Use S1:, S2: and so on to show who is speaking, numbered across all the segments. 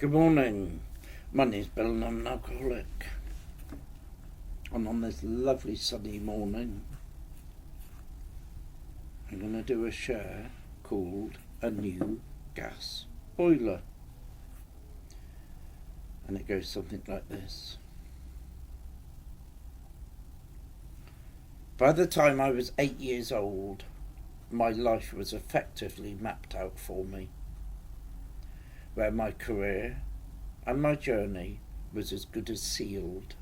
S1: Good morning. My name's Bill and I'm an alcoholic. And on this lovely sunny morning, I'm going to do a share called A New Gas Boiler. And it goes something like this. By the time I was 8 years old, my life was effectively mapped out for me, where my career and my journey was as good as sealed.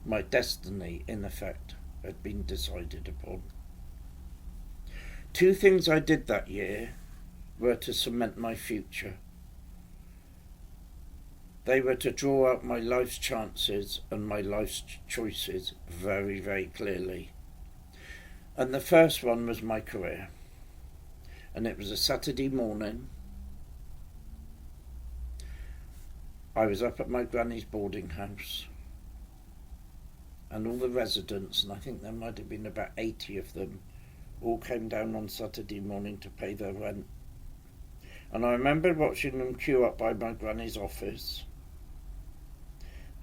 S1: My destiny, in effect, had been decided upon. 2 things I did that year were to cement my future. They were to draw out my life's chances and my life's choices very, very clearly. And the first one was my career. And it was a Saturday morning. I was up at my granny's boarding house, and all the residents, and I think there might have been about 80 of them, all came down on Saturday morning to pay their rent. And I remember watching them queue up by my granny's office,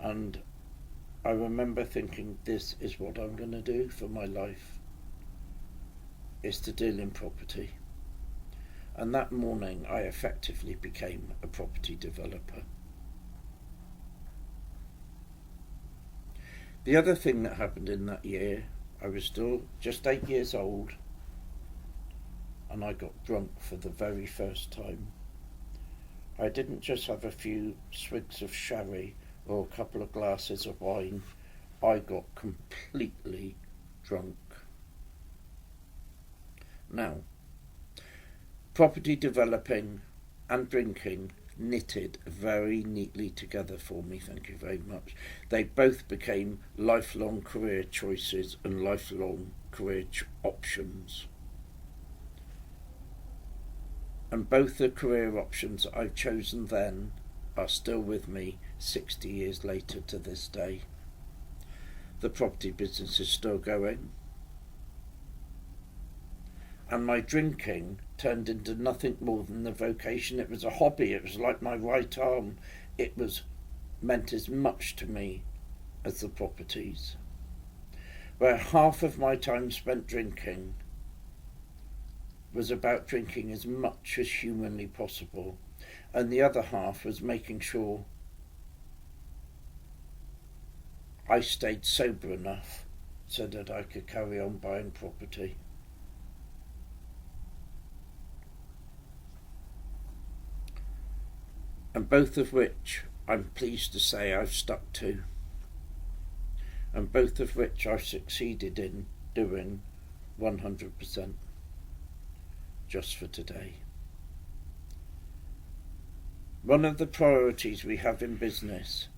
S1: and I remember thinking, this is what I'm going to do for my life, is to deal in property. And that morning I effectively became a property developer. The other thing that happened in that year, I was still just 8 years old, and I got drunk for the very first time. I didn't just have a few swigs of sherry or a couple of glasses of wine. I got completely drunk. Now, property developing and drinking knitted very neatly together for me, thank you very much. They both became lifelong career choices and lifelong career options. And both the career options that I've chosen then are still with me 60 years later to this day. The property business is still going. And my drinking turned into nothing more than a vocation. It was a hobby. It was like my right arm. It meant as much to me as the properties. Where half of my time spent drinking was about drinking as much as humanly possible, and the other half was making sure I stayed sober enough so that I could carry on buying property. And both of which I'm pleased to say I've stuck to, and both of which I've succeeded in doing 100% just for today. One of the priorities we have in business,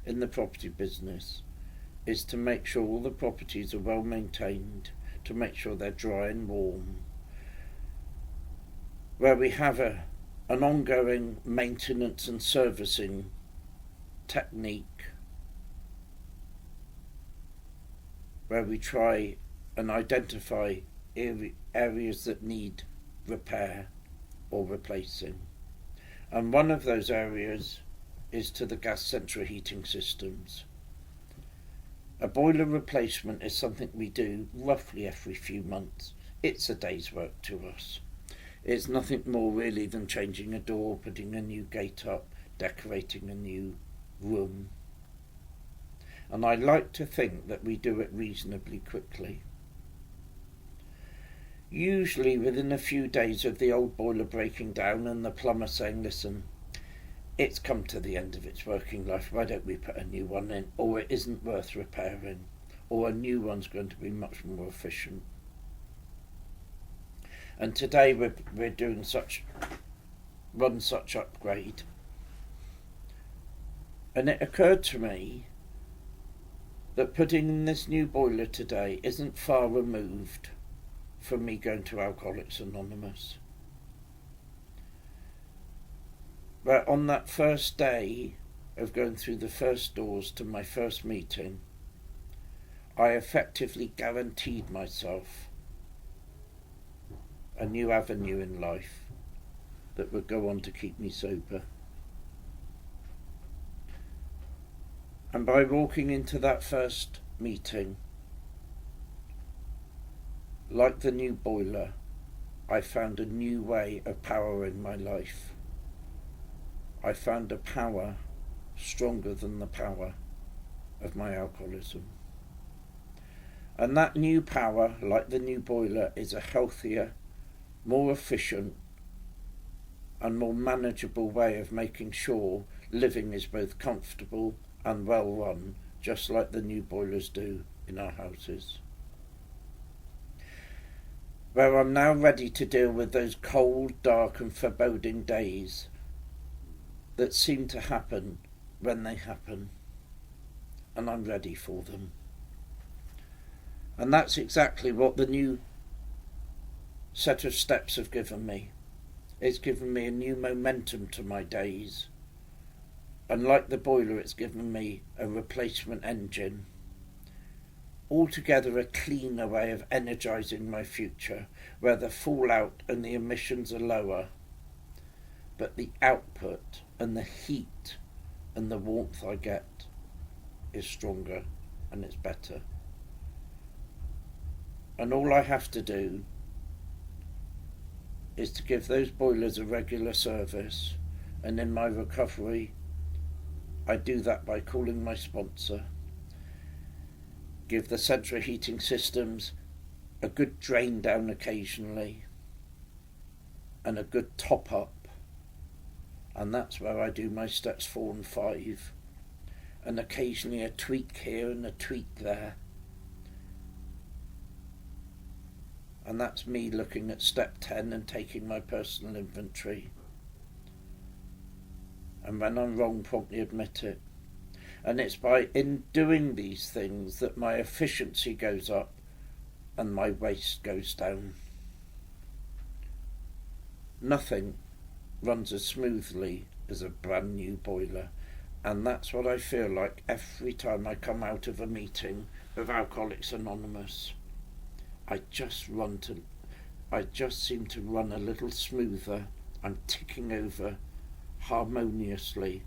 S1: in the property business, is to make sure all the properties are well maintained, to make sure they're dry and warm, where we have an ongoing maintenance and servicing technique, where we try and identify areas that need repair or replacing. And one of those areas is to the gas central heating systems. A boiler replacement is something we do roughly every few months. It's a day's work to us. It's nothing more really than changing a door, putting a new gate up, decorating a new room. And I like to think that we do it reasonably quickly. Usually within a few days of the old boiler breaking down and the plumber saying, listen, it's come to the end of its working life, why don't we put a new one in, or it isn't worth repairing, or a new one's going to be much more efficient. And today we're doing one such upgrade. And it occurred to me that putting in this new boiler today isn't far removed from me going to Alcoholics Anonymous. Where on that first day of going through the first doors to my first meeting, I effectively guaranteed myself a new avenue in life that would go on to keep me sober. And by walking into that first meeting, like the new boiler, I found a new way of powering my life. I found a power stronger than the power of my alcoholism. And that new power, like the new boiler, is a healthier, more efficient and more manageable way of making sure living is both comfortable and well run, just like the new boilers do in our houses. Where I'm now ready to deal with those cold, dark and foreboding days that seem to happen when they happen, and I'm ready for them. And that's exactly what the new set of steps have given me. It's given me a new momentum to my days, and like the boiler, it's given me a replacement engine. Altogether a cleaner way of energising my future, where the fallout and the emissions are lower, but the output and the heat and the warmth I get is stronger and it's better. And all I have to do is to give those boilers a regular service, and in my recovery I do that by calling my sponsor, give the central heating systems a good drain down occasionally and a good top up, and that's where I do my steps 4 and 5, and occasionally a tweak here and a tweak there. And that's me looking at step 10 and taking my personal inventory. And when I'm wrong, promptly admit it. And it's in doing these things that my efficiency goes up and my waste goes down. Nothing runs as smoothly as a brand new boiler. And that's what I feel like every time I come out of a meeting of Alcoholics Anonymous. I just seem to run a little smoother. I'm ticking over harmoniously,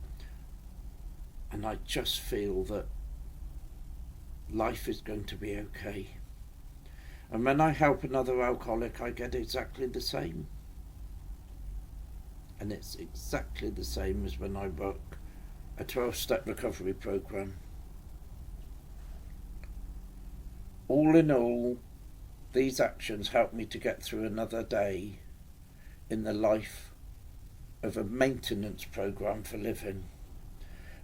S1: and I just feel that life is going to be okay. And when I help another alcoholic, I get exactly the same. And it's exactly the same as when I work a 12-step recovery program. All in all, these actions help me to get through another day in the life of a maintenance program for living,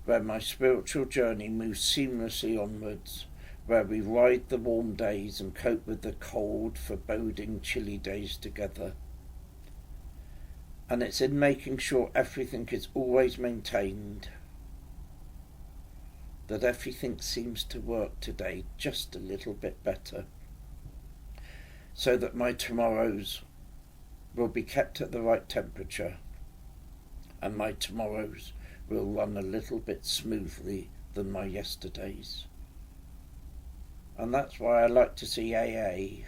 S1: where my spiritual journey moves seamlessly onwards, where we ride the warm days and cope with the cold, foreboding, chilly days together. And it's in making sure everything is always maintained that everything seems to work today just a little bit better, so that my tomorrows will be kept at the right temperature and my tomorrows will run a little bit smoothly than my yesterdays. And that's why I like to see AA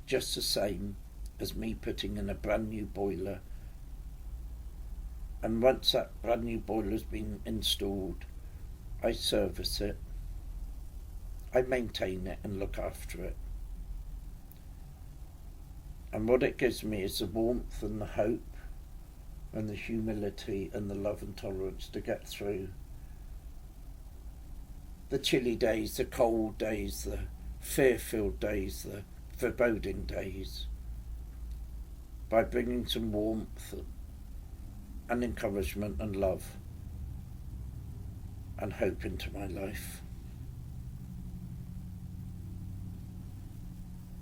S1: just the same as me putting in a brand new boiler. And once that brand new boiler's been installed, I service it, I maintain it and look after it. And what it gives me is the warmth and the hope and the humility and the love and tolerance to get through the chilly days, the cold days, the fear-filled days, the foreboding days, by bringing some warmth and encouragement and love and hope into my life.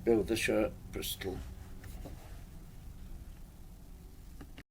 S1: Bill the Shirt, Bristol.